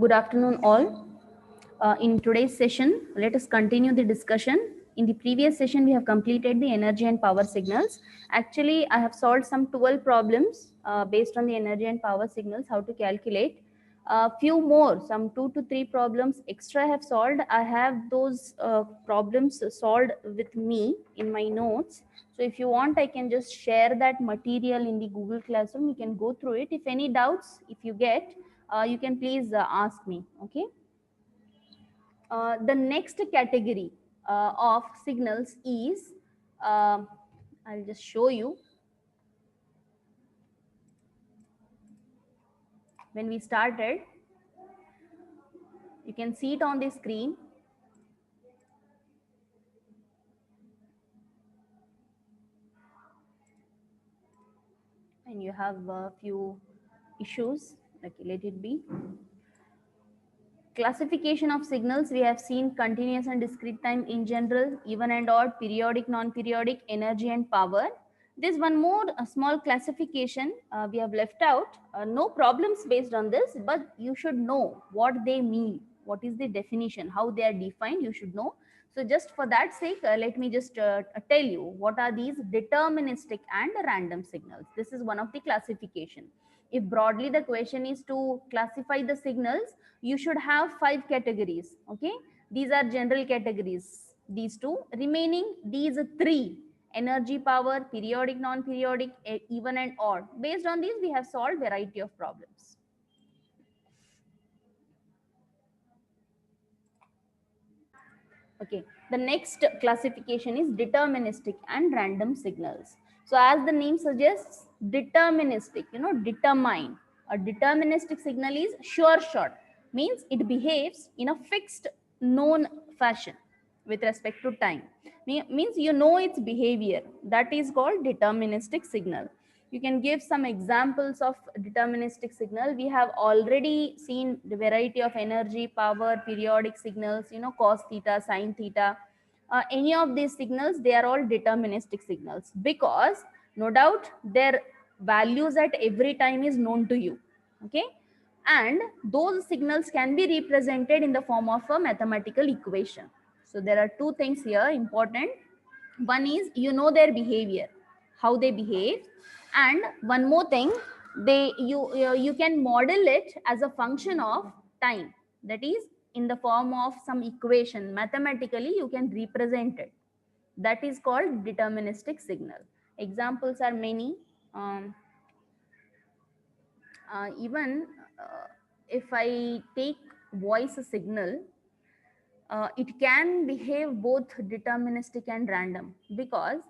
Good afternoon, all. In today's session, let us continue the discussion. In the previous session, we have completed the energy and power signals. Actually, I have solved some 12 problems based on the energy and power signals, how to calculate. A few more, some 2 to 3 problems extra I have solved. I have those problems solved with me in my notes. So if you want, I can just share that material in the Google Classroom. You can go through it. If any doubts, if you get, you can please ask me. Okay. The next category of signals is, I'll just show you. When we started, you can see it on the screen. And you have a few issues. Okay, let it be. Classification of signals, we have seen continuous and discrete time in general, even and odd, periodic, non-periodic, energy and power. There's one more small classification we have left out. No problems based on this, but you should know what they mean. What is the definition, how they are defined, you should know. So just for that sake, let me just tell you what are these deterministic and random signals. This is one of the classification. If broadly the question is to classify the signals, you should have 5 categories. Okay, these are general categories, these two. Remaining these 3: energy, power, periodic, non-periodic, even and odd. Based on these, we have solved variety of problems. Okay, the next classification is deterministic and random signals. So as the name suggests, deterministic, determine. A deterministic signal is sure shot, means it behaves in a fixed known fashion with respect to time. Means you know its behavior. That is called deterministic signal. You can give some examples of deterministic signal. We have already seen the variety of energy, power, periodic signals, cos theta, sin theta. Any of these signals, they are all deterministic signals, because no doubt their values at every time is known to you. Okay, and those signals can be represented in the form of a mathematical equation. So there are two things here important. One is their behavior, how they behave, and one more thing, you can model it as a function of time. That is, in the form of some equation, mathematically you can represent it. That is called deterministic signal. Examples are many. Even if I take voice signal, it can behave both deterministic and random, because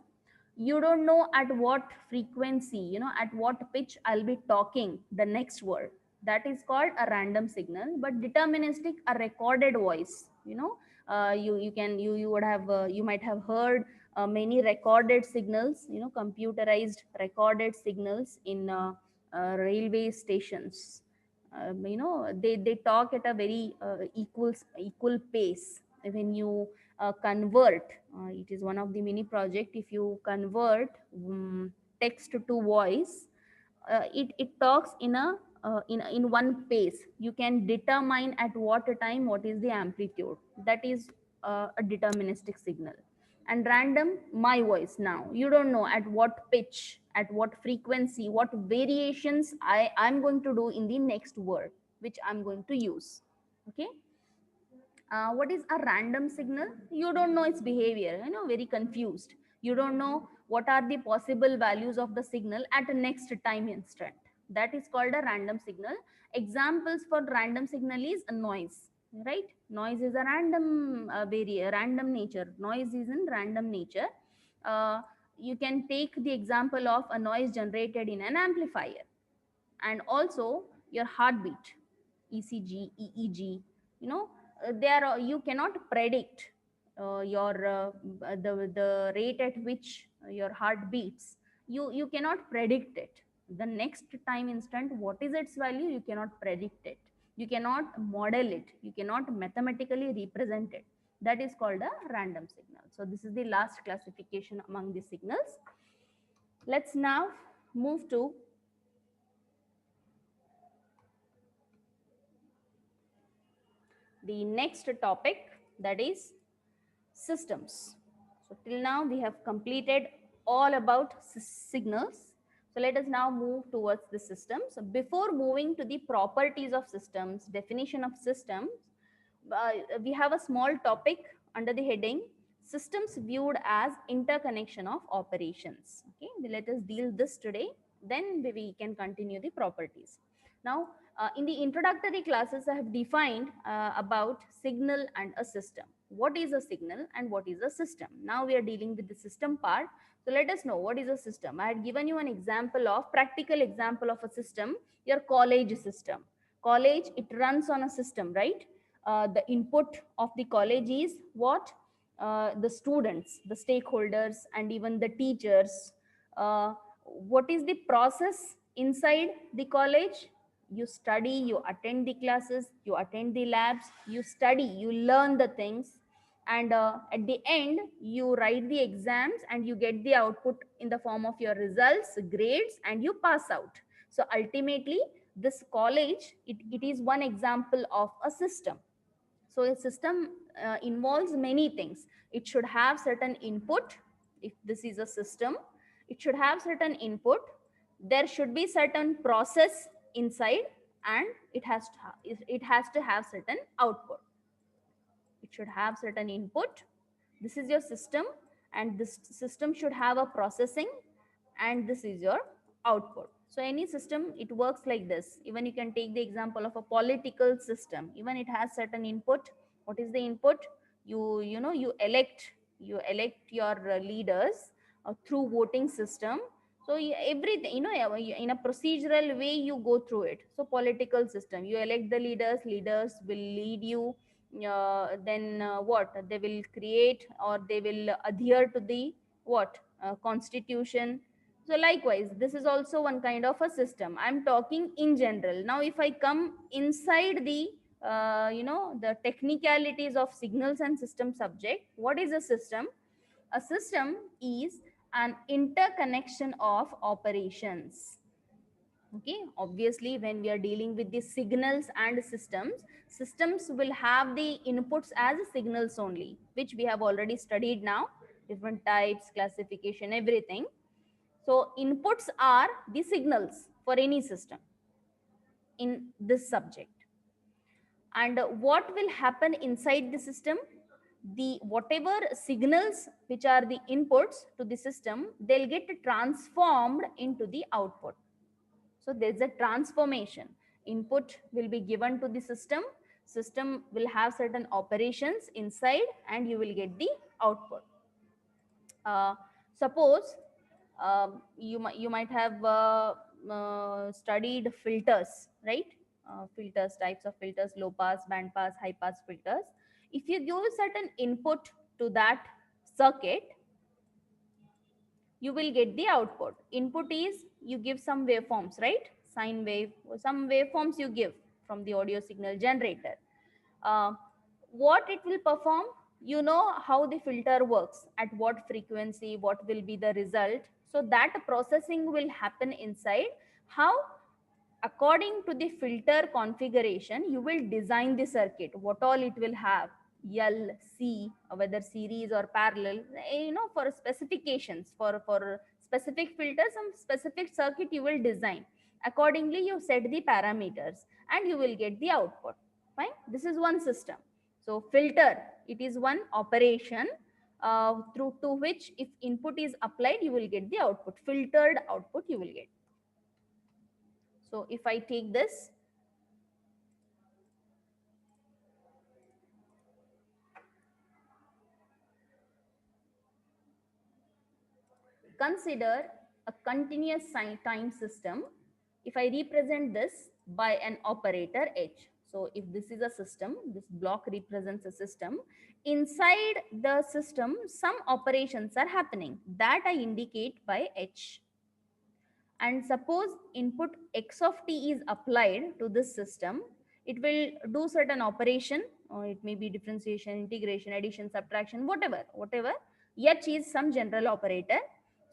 you don't know at what frequency, at what pitch I'll be talking the next word. That is called a random signal. But deterministic, a recorded voice, you would have you might have heard many recorded signals, computerized recorded signals in railway stations. They talk at a very equal pace. When you convert, it is one of the mini project. If you convert text to voice, it talks in a in one pace. You can determine at what time what is the amplitude. That is a deterministic signal. And random, my voice, now you don't know at what pitch, at what frequency, what variations I'm going to do in the next word which I'm going to use. Okay. What is a random signal? You don't know its behavior, very confused. You don't know what are the possible values of the signal at the next time instant. That is called a random signal. Examples for random signal is a noise, right? Noise is a random random nature. Noise is in random nature. uh, you can take the example of a noise generated in an amplifier. And also your heartbeat, ECG, EEG, there you cannot predict your the rate at which your heart beats. You cannot predict it. The next time instant, what is its value, you cannot predict it. You cannot model it. You cannot mathematically represent it. That is called a random signal. So this is the last classification among the signals. Let's now move to the next topic, that is systems. So till now we have completed all about signals. So let us now move towards the systems. So before moving to the properties of systems, definition of systems, we have a small topic under the heading systems viewed as interconnection of operations. Okay, let us deal this today. Then we can continue the properties. Now, in the introductory classes, I have defined about signal and a system. What is a signal and what is a system? Now we are dealing with the system part. So let us know what is a system. I had given you an example of practical example of a system, your college system. College, it runs on a system, right? The input of the college is what? The students, the stakeholders, and even the teachers. What is the process inside the college? You study, you attend the classes, you attend the labs, you study, you learn the things, and at the end you write the exams and you get the output in the form of your results, grades, and you pass out. So ultimately this college, it is one example of a system. So a system involves many things. It should have certain input. If this is a system, it should have certain input. There should be certain process inside, and it has to have certain output. It should have certain input. This is your system, and this system should have a processing, and this is your output. So any system, it works like this. Even you can take the example of a political system. Even it has certain input. What is the input? You elect, your leaders through voting system. So everything, in a procedural way you go through it. So political system, you elect the leaders, leaders will lead you. Then what they will create, or they will adhere to the what constitution. So likewise this is also one kind of a system. I'm talking in general. Now if I come inside the the technicalities of signals and system subject, what is a system? A system is an interconnection of operations. Okay, obviously when we are dealing with the signals and systems, systems will have the inputs as signals only, which we have already studied now, different types, classification, everything. So inputs are the signals for any system in this subject. And what will happen inside the system? The whatever signals which are the inputs to the system, they'll get transformed into the output. So there's a transformation. Input will be given to the system. System will have certain operations inside, and you will get the output. Suppose you might have studied filters, right? Filters, types of filters, low pass, band pass, high pass filters. If you give certain input to that circuit, you will get the output. Input is you give some waveforms, right? Sine wave, some waveforms you give from the audio signal generator. Uh, what it will perform, you know how the filter works, at what frequency, what will be the result. So that processing will happen inside. How? According to the filter configuration, you will design the circuit, what all it will have, L, C, whether series or parallel, for specifications, for specific filter, some specific circuit you will design. Accordingly, you set the parameters and you will get the output. Fine. This is one system. So filter, it is one operation through to which if input is applied, you will get the output. Filtered output you will get. So if I take this, consider a continuous time system. If I represent this by an operator H, so if this is a system, this block represents a system. Inside the system, some operations are happening that I indicate by H. And suppose input x of t is applied to this system, it will do certain operation, or it may be differentiation, integration, addition, subtraction, whatever. H is some general operator.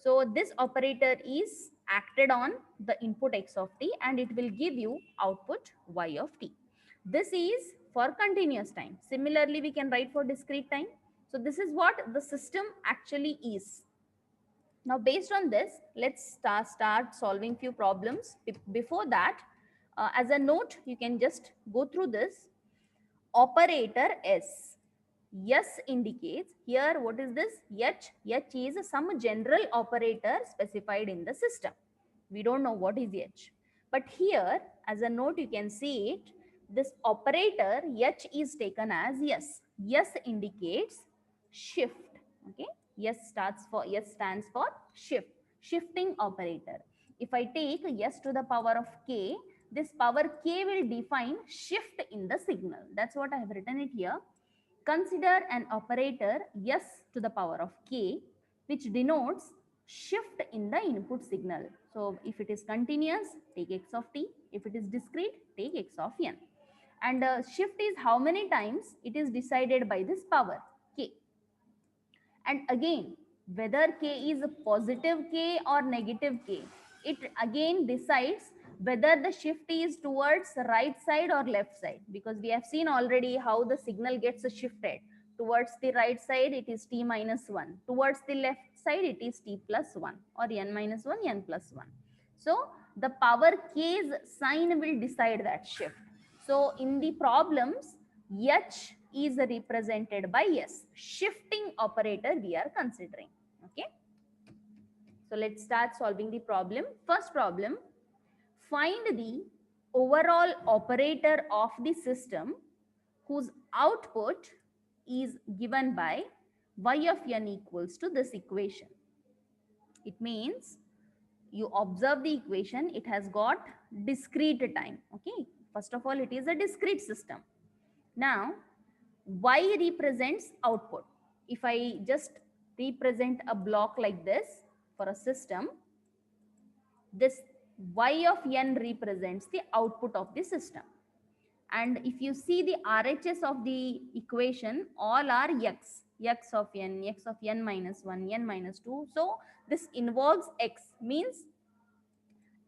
So this operator is acted on the input x of t, and it will give you output y of t. This is for continuous time. Similarly, we can write for discrete time. So this is what the system actually is. Now, based on this, let's start solving few problems. Before that, as a note, you can just go through this. Operator S. S indicates here, what is this? H. H is some general operator specified in the system. We don't know what is H. But here, as a note, you can see it. This operator H is taken as S. S indicates shift. Okay. S stands for shift. Shifting operator. If I take S to the power of K, this power K will define shift in the signal. That's what I have written it here. Consider an operator S to the power of K, which denotes shift in the input signal. So if it is continuous, take x of t. If it is discrete, take x of n. And shift is how many times it is decided by this power K. And again, whether K is a positive K or negative K, it again decides whether the shift is towards right side or left side, because we have seen already how the signal gets shifted. Towards the right side, it is t minus 1. Towards the left side, it is t plus 1 or n minus 1, n plus 1. So the power K's sign will decide that shift. So in the problems, H is represented by S. Shifting operator we are considering. Okay. So let's start solving the problem. First problem, find the overall operator of the system whose output is given by y of n equals to this equation. It means you observe the equation, it has got discrete time. Okay. First of all, it is a discrete system. Now, y represents output. If I just represent a block like this for a system, this y of n represents the output of the system. And if you see the RHS of the equation, all are x. X of n minus 1, n minus 2. So this involves x, means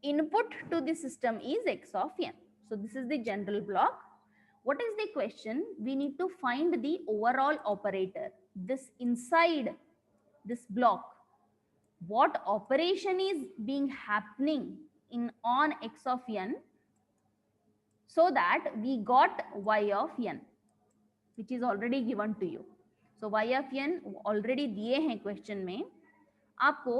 input to the system is x of n. So this is the general block. What is the question? We need to find the overall operator. This inside this block, what operation is being happening in on x of n, so that we got y of n, which is already given to you. So y of n already दिए हैं question में. आपको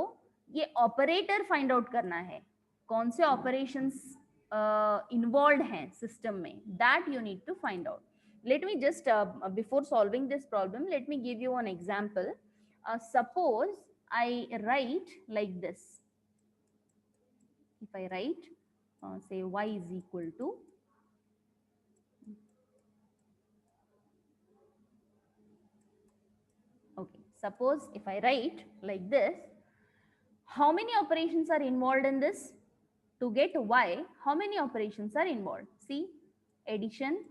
ये operator find out करना है, कौन से operations involve हैं सिस्टम में, that you need to find out. Let me just before solving this problem, let me give you an example. Suppose I write like this. If I write say y is equal to okay, suppose if I write like this, how many operations are involved in this? To get y, how many operations are involved? See, addition,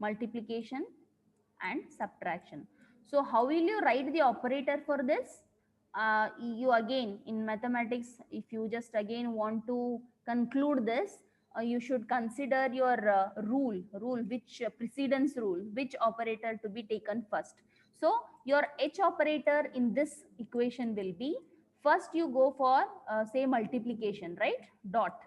multiplication and subtraction. So how will you write the operator for this? You again in mathematics, if you just again want to conclude this, you should consider your rule which precedence rule, which operator to be taken first. So your H operator in this equation will be, first you go for say multiplication, right? Dot.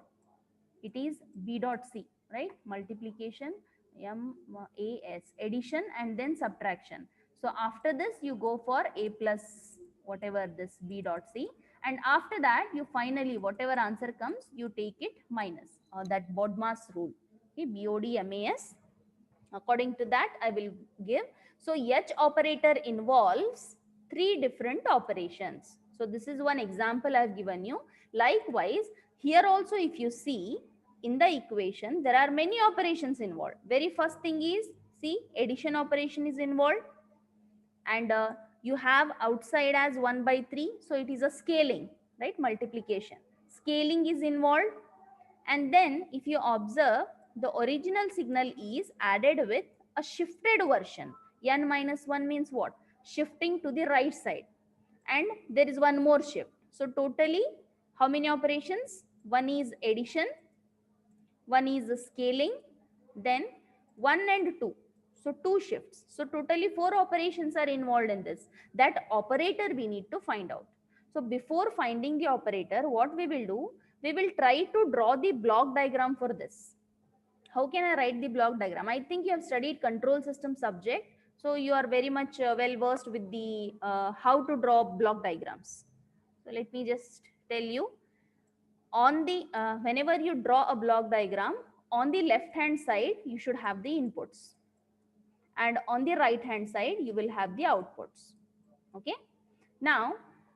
It is B dot C, right? Multiplication, M-A-S, addition and then subtraction. So after this you go for A plus whatever this B dot C, and after that you finally whatever answer comes you take it minus that BODMAS rule. Okay, BODMAS. According to that I will give. So H operator involves three different operations. So this is one example I've given you. Likewise, here also if you see in the equation, there are many operations involved. Very first thing is, see, addition operation is involved, and you have outside as 1 by 3. So it is a scaling, right? Multiplication. Scaling is involved. And then if you observe, the original signal is added with a shifted version. N minus 1 means what? Shifting to the right side. And there is one more shift. So totally, how many operations? One is addition, one is scaling, then 1 and 2. So 2 shifts. So totally 4 operations are involved in this. That operator we need to find out. So before finding the operator, what we will do, we will try to draw the block diagram for this. How can I write the block diagram? I think you have studied control system subject. So you are very much well versed with the how to draw block diagrams. So let me just tell you. On the whenever you draw a block diagram, on the left hand side you should have the inputs, and on the right hand side you will have the outputs. Okay, now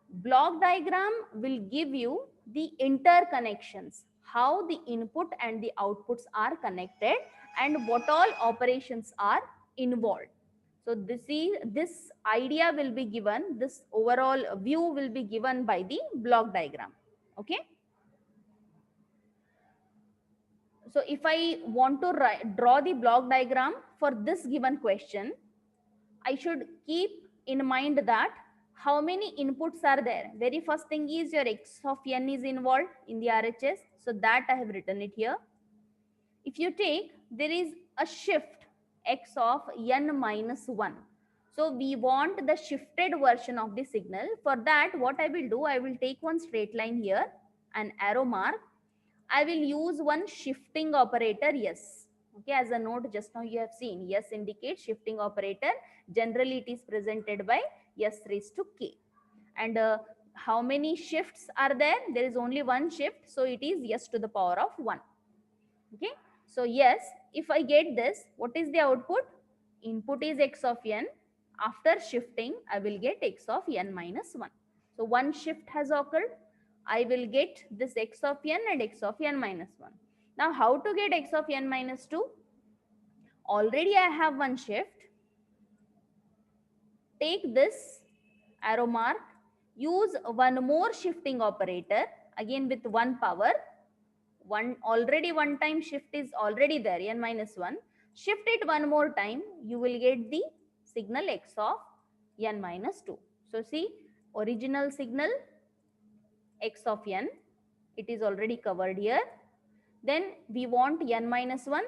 block diagram will give you the interconnections, how the input and the outputs are connected and what all operations are involved. So this idea will be given, this overall view will be given by the block diagram. Okay, so if I want to draw the block diagram for this given question, I should keep in mind that how many inputs are there. Very first thing is your x of n is involved in the RHS. So that I have written it here. If you take, there is a shift x of n minus 1. So we want the shifted version of the signal. For that, what I will do, I will take one straight line here, an arrow mark. I will use one shifting operator, yes. Okay, as a note just now you have seen, yes indicates shifting operator. Generally it is presented by s raised to k. And how many shifts are there? There is only one shift, so it is s to the power of 1. Okay, so yes, if I get this, what is the output? Input is x of n. After shifting, I will get x of n minus 1. So one shift has occurred. I will get this x of n and x of n minus 1. Now how to get x of n minus 2? Already I have one shift. Take this arrow mark, use one more shifting operator, again with one power. One time shift is already there, n minus 1. Shift it one more time, you will get the signal x of n minus 2. So see, original signal x of n, it is already covered here. Then we want n minus 1.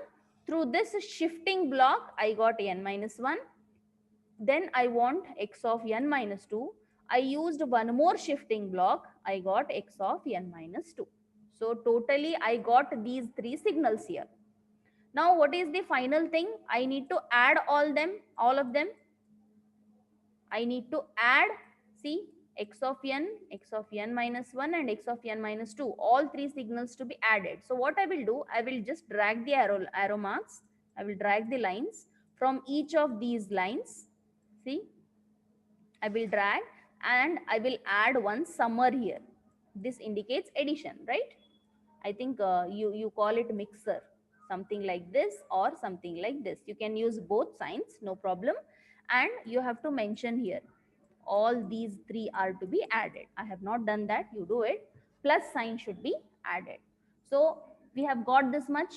Through this shifting block, I got n minus 1. Then I want x of n minus 2. I used one more shifting block, I got x of n minus 2. So totally I got these three signals here. Now what is the final thing? I need to add all of them. I need to add, see, x of n minus 1 and x of n minus 2. All three signals to be added. So what I will do, I will just drag the arrow marks. I will drag the lines from each of these lines. See, I will drag and I will add one summer here. This indicates addition, right? I think you call it mixer, something like this or something like this. You can use both signs, no problem. And you have to mention here, all these three are to be added. I have not done that, you do it. Plus sign should be added. So we have got this much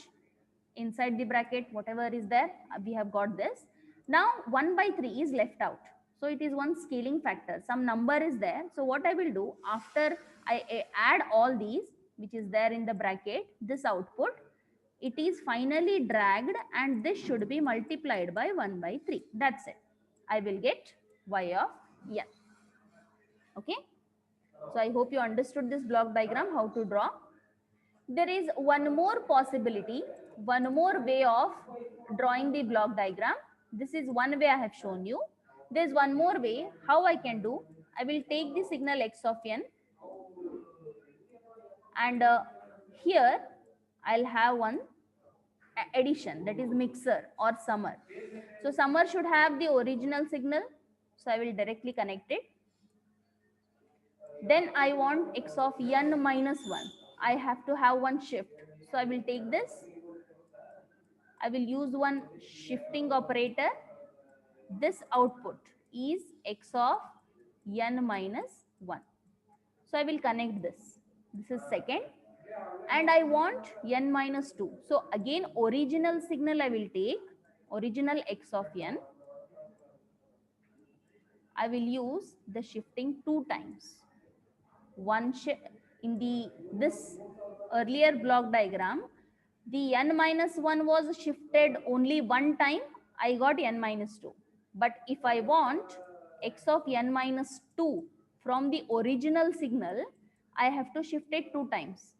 inside the bracket, whatever is there, we have got this. Now 1 by 3 is left out. So it is one scaling factor. Some number is there. So what I will do, after I add all these, which is there in the bracket, this output, it is finally dragged and this should be multiplied by 1 by 3. That's it. I will get y of n. Okay. So I hope you understood this block diagram, how to draw. There is one more possibility, one more way of drawing the block diagram. This is one way I have shown you. There is one more way how I can do. I will take the signal x of n and here I'll have one addition, that is mixer or summer. So summer should have the original signal. So I will directly connect it. Then I want x of n minus 1. I have to have one shift. So I will take this. I will use one shifting operator. This output is x of n minus 1. So I will connect this. This is second. And I want n minus 2. So again original signal I will take, original x of n. I will use the shifting 2 times. One shift in this earlier block diagram, The n minus 1 was shifted only one time, I got n minus 2. But if I want x of n minus 2 from the original signal, I have to shift it two times,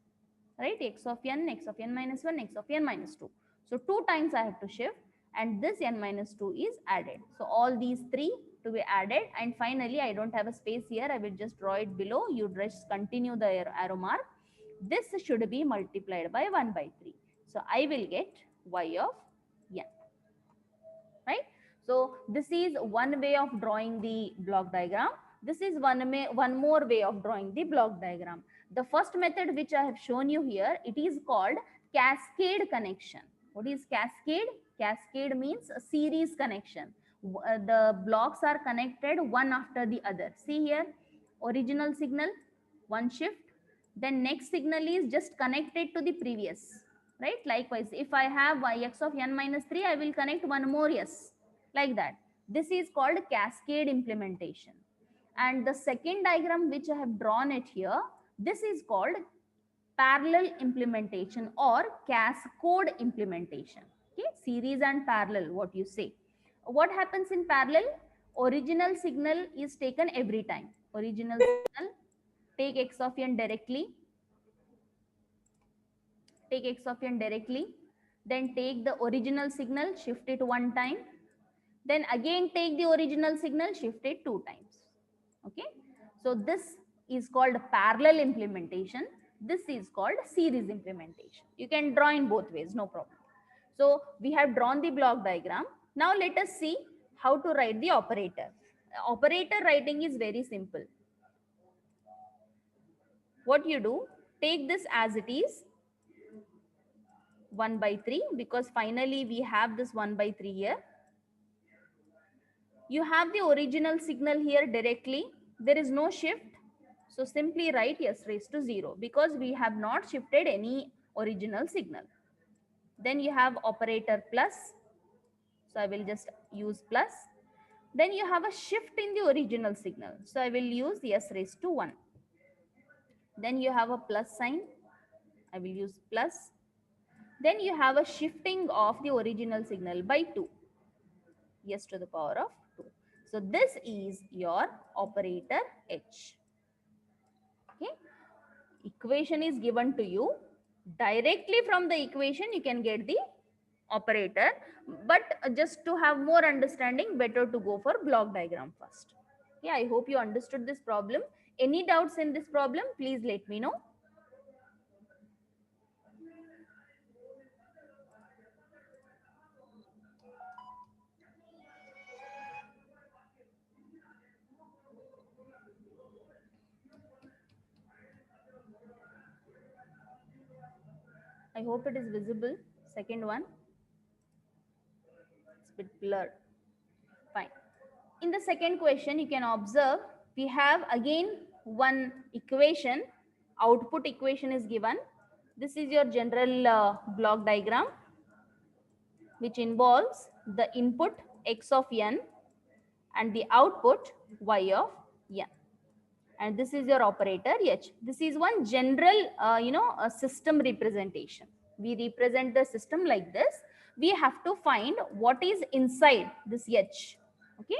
right? X of n minus 1, x of n minus 2. So two times I have to shift, and this n minus 2 is added. So all these three to be added, and finally I don't have a space here, I will just draw it below. You just continue the arrow mark. This should be multiplied by 1 by 3. So I will get y of n, right? So this is one way of drawing the block diagram. This is one more way of drawing the block diagram. The first method which I have shown you here, it is called cascade connection. What is cascade? Cascade means a series connection. The blocks are connected one after the other. See here, original signal, one shift, then next signal is just connected to the previous, right? Likewise, if I have x of n minus 3, I will connect one more s, like that. This is called cascade implementation. And the second diagram which I have drawn it here, this is called parallel implementation or cascode implementation. Okay, series and parallel, what you say. What happens in parallel? Original signal is taken every time. Original signal, take x of n directly, take x of n directly, then take the original signal, shift it one time, then again take the original signal, shift it two times. Okay, so this is called parallel implementation. This is called series implementation. You can draw in both ways, no problem. So we have drawn the block diagram. Now let us see how to write the operator. Operator writing is very simple. What you do, take this as it is, 1 by 3, because finally we have this 1 by 3 here. You have the original signal here directly. There is no shift. So simply write s raised to 0 because we have not shifted any original signal. Then you have operator plus. So I will just use plus. Then you have a shift in the original signal. So I will use s raised to 1. Then you have a plus sign. I will use plus. Then you have a shifting of the original signal by 2. S to the power of 2. So this is your operator H. Okay. Equation is given to you. Directly from the equation you can get the operator, but just to have more understanding, better to go for block diagram first. Yeah, I hope you understood this problem. Any doubts in this problem, please let me know. I hope it is visible. Second one, it's a bit blurred. Fine. In the second question, you can observe we have again one equation. Output equation is given. This is your general block diagram, which involves the input x of n and the output y of n. And this is your operator h. This is one general, a system representation. We represent the system like this. We have to find what is inside this h. Okay.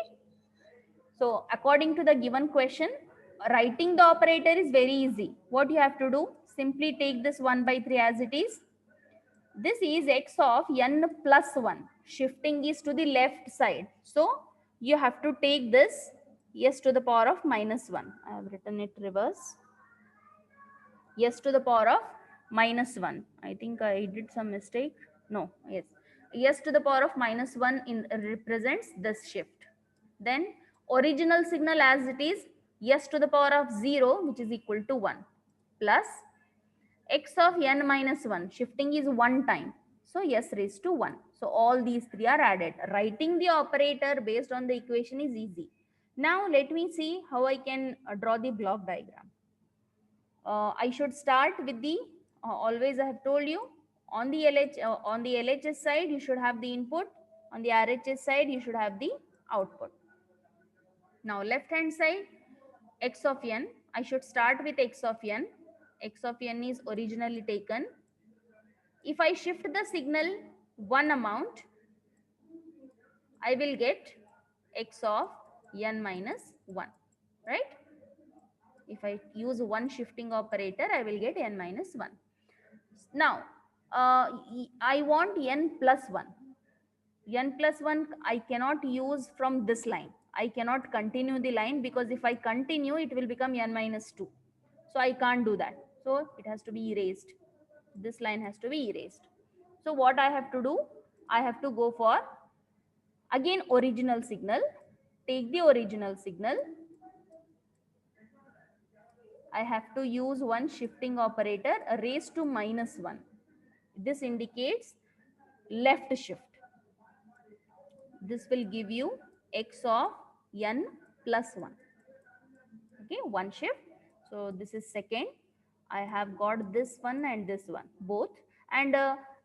So according to the given question, writing the operator is very easy. What you have to do? Simply take this 1 by 3 as it is. This is x of n plus 1. Shifting is to the left side. So you have to take this s to the power of minus 1. I have written it reverse. S to the power of minus 1. I think I did some mistake. No, yes. S to the power of minus 1 represents this shift. Then original signal as it is, s to the power of 0, which is equal to 1, plus x of n minus 1. Shifting is one time. So s raised to 1. So all these three are added. Writing the operator based on the equation is easy. Now let me see how I can draw the block diagram. I should start with the, always I have told you, on the LHS side you should have the input, on the RHS side you should have the output. Now left hand side, x of n, I should start with x of n. X of n is originally taken. If I shift the signal one amount, I will get x of n minus 1, right? If I use one shifting operator, I will get n minus 1. Now, I want n plus 1. N plus 1 I cannot use from this line. I cannot continue the line because if I continue, it will become n minus 2. So I can't do that. So it has to be erased. This line has to be erased. So what I have to do? I have to go for again original signal. Take the original signal. I have to use one shifting operator raised to minus 1. This indicates left shift. This will give you x of n plus 1. Okay, one shift. So this is second. I have got this one and this one, both. And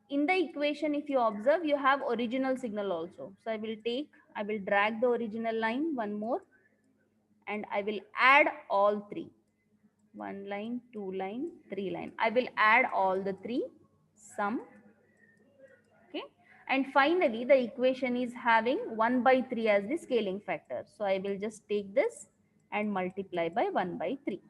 in the equation, if you observe, you have original signal also. So I will drag the original line one more, and I will add all three. One line, two line, three line. I will add all the three, sum. Okay. And finally, the equation is having 1 by 3 as the scaling factor. So I will just take this and multiply by 1 by 3.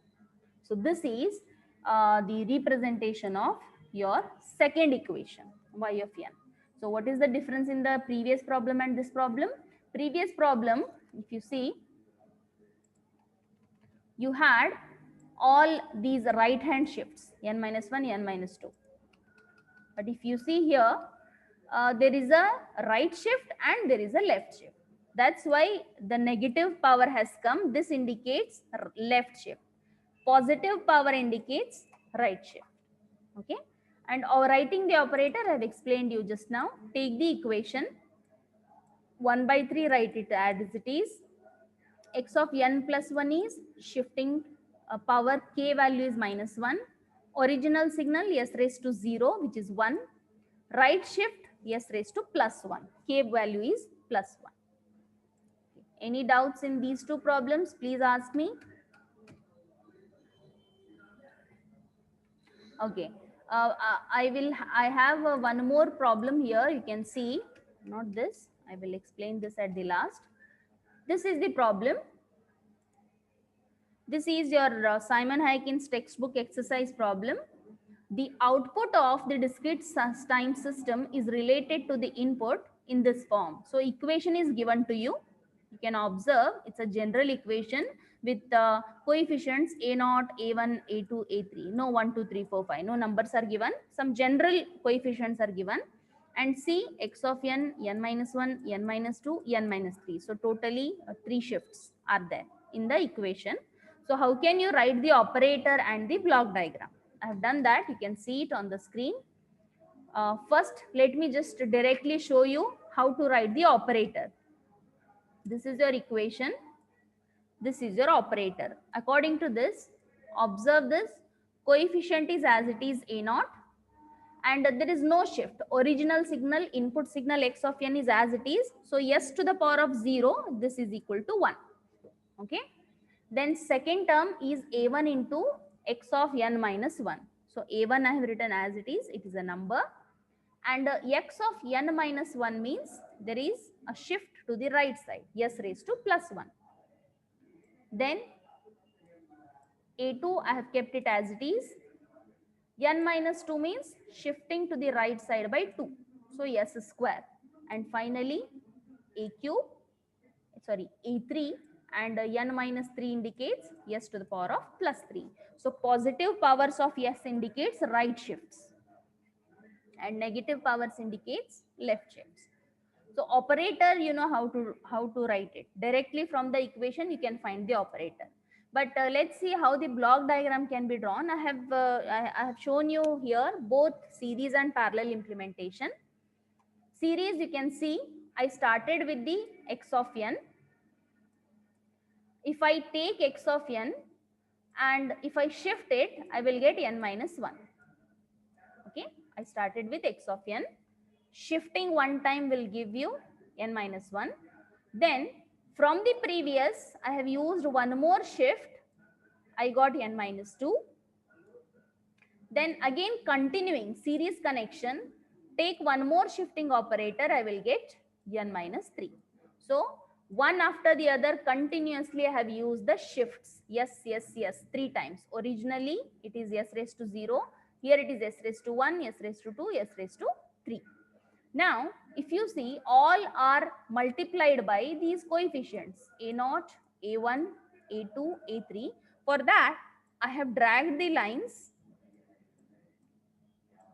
So this is the representation of your second equation, y of n. So what is the difference in the previous problem and this problem? Previous problem, if you see, you had all these right hand shifts, n minus 1, n minus 2. But if you see here, there is a right shift and there is a left shift. That's why the negative power has come. This indicates left shift. Positive power indicates right shift. Okay. And writing the operator, I have explained you just now. Take the equation 1 by 3, write it as it is. X of n plus 1 is shifting power k value is minus 1. Original signal s raised to 0, which is 1. Right shift s raised to plus 1. K value is plus 1. Any doubts in these two problems? Please ask me. Okay. I have one more problem here. You can see, not this. I will explain this at the last. This is the problem. This is your Simon Huygens textbook exercise problem. The output of the discrete time system is related to the input in this form. So equation is given to you. You can observe it's a general equation with coefficients a0, a1, a2, a3. No 1, 2, 3, 4, 5. No numbers are given. Some general coefficients are given. And see x of n, n minus 1, n minus 2, n minus 3. So totally 3 shifts are there in the equation. So how can you write the operator and the block diagram? I have done that. You can see it on the screen. First, let me just directly show you how to write the operator. This is your equation. This is your operator. According to this, observe this. Coefficient is as it is a0. And there is no shift. Original signal, input signal x of n is as it is. So s to the power of 0, this is equal to 1. Okay. Then second term is a1 into x of n minus 1. So a1 I have written as it is a number. And x of n minus 1 means there is a shift to the right side, s raised to plus 1. Then a2 I have kept it as it is. N minus 2 means shifting to the right side by 2. So s square. And finally a3 and n minus 3 indicates s to the power of plus 3. So positive powers of s indicates right shifts and negative powers indicates left shifts. So operator, you know how to write it. Directly from the equation you can find the operator. But let's see how the block diagram can be drawn. I have shown you here both series and parallel implementation. Series, you can see I started with the x of n. If I take x of n and if I shift it, I will get n minus 1. Okay, I started with x of n. Shifting one time will give you n minus 1. Then from the previous, I have used one more shift. I got n minus 2. Then again continuing series connection, take one more shifting operator, I will get n minus 3. So one after the other continuously I have used the shifts. Yes, yes, yes, 3 times. Originally it is s raised to 0. Here it is s raised to 1, s raised to 2, s raised to 3. Now, if you see, all are multiplied by these coefficients a0, a1, a2, a3. For that, I have dragged the lines.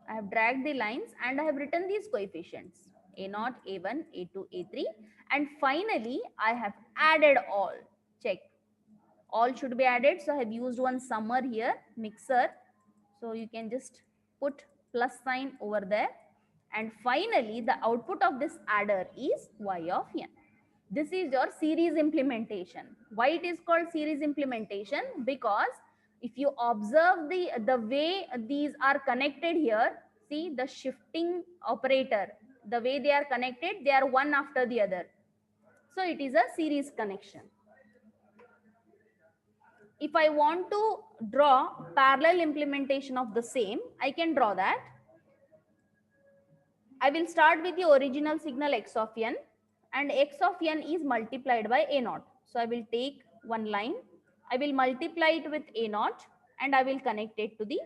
And I have written these coefficients a0, a1, a2, a3, and finally I have added all. Check. All should be added. So I have used one summer here, mixer. So you can just put plus sign over there. And finally, the output of this adder is y of n. This is your series implementation. Why it is called series implementation? Because if you observe the way these are connected here, see the shifting operator, the way they are connected, they are one after the other. So it is a series connection. If I want to draw parallel implementation of the same, I can draw that. I will start with the original signal x of n, and x of n is multiplied by a0. So I will take one line, I will multiply it with a0 and I will connect it to the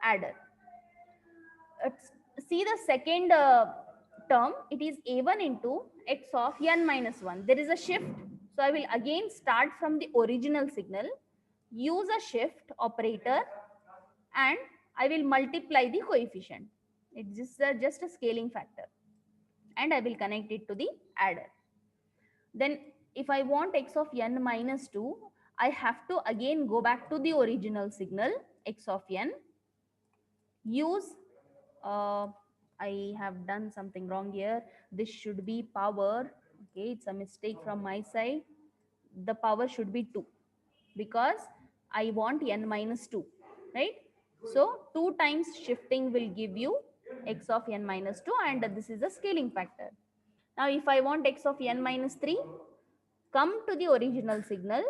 adder. See the second term, it is a1 into x of n minus 1. There is a shift. So I will again start from the original signal, use a shift operator, and I will multiply the coefficient. It's just a scaling factor. And I will connect it to the adder. Then if I want x of n minus 2, I have to again go back to the original signal x of n, use, I have done something wrong here. This should be power. Okay, it's a mistake from my side. The power should be 2 because I want n minus 2, right? So 2 times shifting will give you x of n minus 2, and this is a scaling factor. Now if I want x of n minus 3, come to the original signal,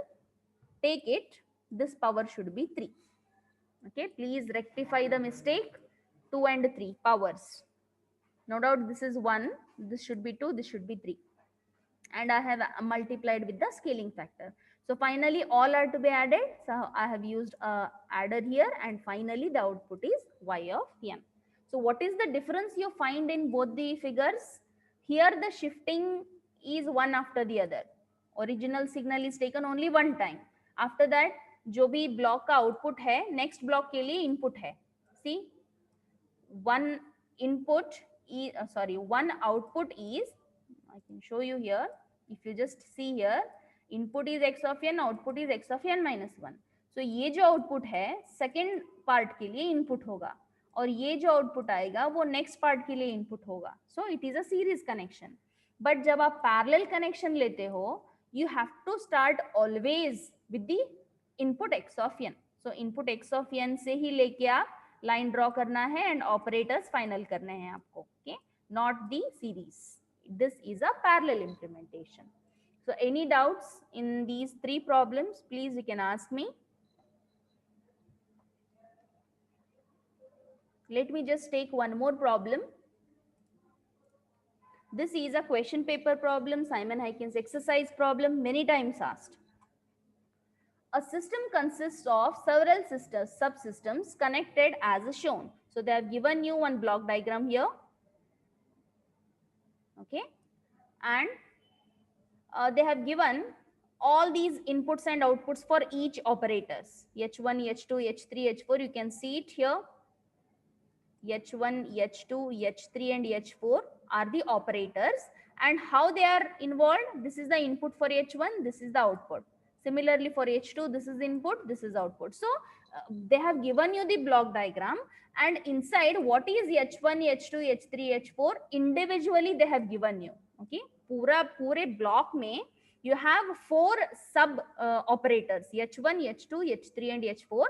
take it, this power should be 3. Okay, please rectify the mistake. 2 and 3 powers. No doubt this is 1, this should be 2, this should be 3. And I have multiplied with the scaling factor. So finally all are to be added. So I have used a adder here, and finally the output is y of n. So what is the difference you find in both the figures? Here the shifting is one after the other. Original signal is taken only one time. After that जो भी block का output है next block के लिए input है. See, one input is one output is, I can show you here. If you just see here, input is x of n, output is x of n minus 1. So ये जो output है second part के लिए input होगा, और ये जो output आएगा वो नेक्स्ट पार्ट के लिए इनपुट होगा. So it is a series connection. But जब आप पैरेलल कनेक्शन लेते हो, you have to start always with the input x of n. So input x of n से ही लेके आप लाइन ड्रॉ करना है एंड ऑपरेटर्स फाइनल करने हैं आपको. Okay, not the series. This is a parallel implementation. So any doubts in these 3 problems, please you can ask me. Let me just take one more problem. This is a question paper problem, Simon Hyken's exercise problem, many times asked. A system consists of several subsystems connected as shown. So they have given you one block diagram here. Okay, and they have given all these inputs and outputs for each operators, h1, h2, h3, h4. You can see it here. h1, h2, h3 and h4 are the operators, and how they are involved. This is the input for h1, this is the output. Similarly for h2, this is input, this is output. So they have given you the block diagram, and inside what is h1, h2, h3, h4 individually they have given you. Okay, पूरे block में you have 4 sub operators, h1, h2, h3 and h4,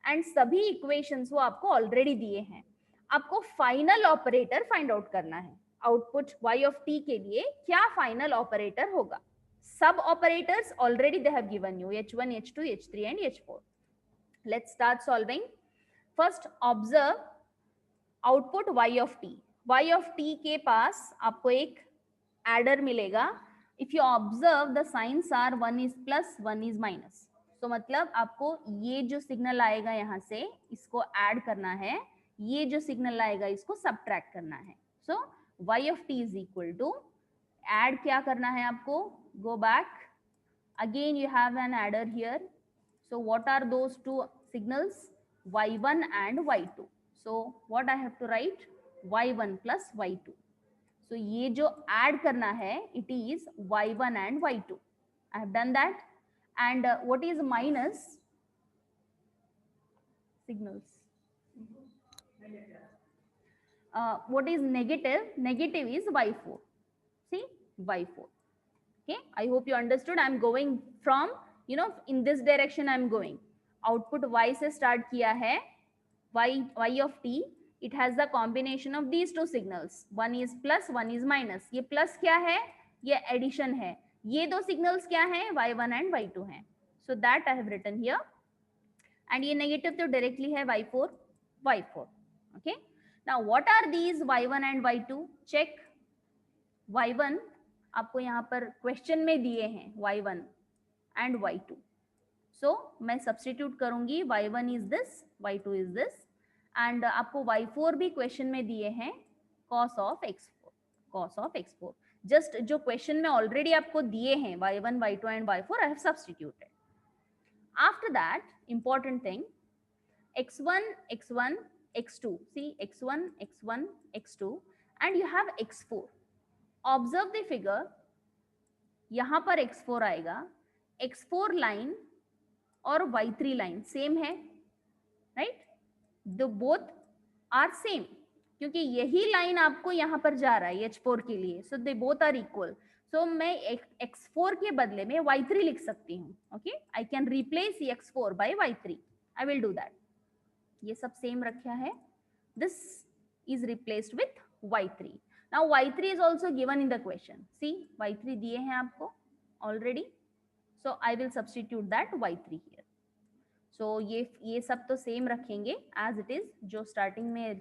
and सभी equations वो आपको already दिए हैं. आपको final operator find out करना है. आउटपुट y of t के लिए क्या फाइनल ऑपरेटर होगा. सब operators already they have given you h1, h2, h3 and h4. Let's start solving. First observe output y of t के पास आपको एक एडर मिलेगा. If you observe the signs are 1 is plus 1 is minus. तो मतलब आपको ये जो सिग्नल आएगा यहाँ से इसको ऐड करना है, ये जो सिग्नल आएगा इसको सब्ट्रैक्ट करना है. So y of t is equal to, add क्या करना है आपको, go back again you have an adder here. So what are those two signals, y1 and y2. So what I have to write, y1 plus y2. So ये जो add करना है it is y1 and y2. I have done that. And what is minus signals, what is negative is y4. See, y4. Okay, I hope you understood. I am going from, in this direction I am going. Output y से start किया है, y of t, it has the combination of these two signals. One is plus, one is minus. ये plus क्या है, ये addition है. ये दो signals क्या हैं, y1 and y2 हैं. So that I have written here. And ये negative तो directly है y4. Okay. Now what are these y1 and y2? Check. y1 आपको यहाँ पर क्वेश्चन में दिए हैं y1 एंड y2. सो मैं सब्स्टिट्यूट करूंगी, y1 is this, y2 is this. And आपको y4 भी क्वेश्चन में दिए हैं cos of x4. जस्ट जो क्वेश्चन में ऑलरेडी आपको दिए हैं y1, y2 and y4, I have substituted. After that important thing, x1, x2, see x1, x2 and you have x4. Observe the figure, यहां पर x4 आएगा, x4 लाइन और y3 line same है, right? The both are same, क्योंकि यही line आपको यहां पर जा रहा है h4 के लिए. So they both are equal. So मैं x4 के बदले में y3 लिख सकती हूँ. Okay, I can replace x4 by y3. I will do that. ये सब सेम रखा है. This is replaced with y3. Now y3 is also given in the question. See, y3 दिए हैं आपको already. So I will substitute that y3 here. So ये सब तो सेम रखेंगे as it is, जो स्टार्टिंग में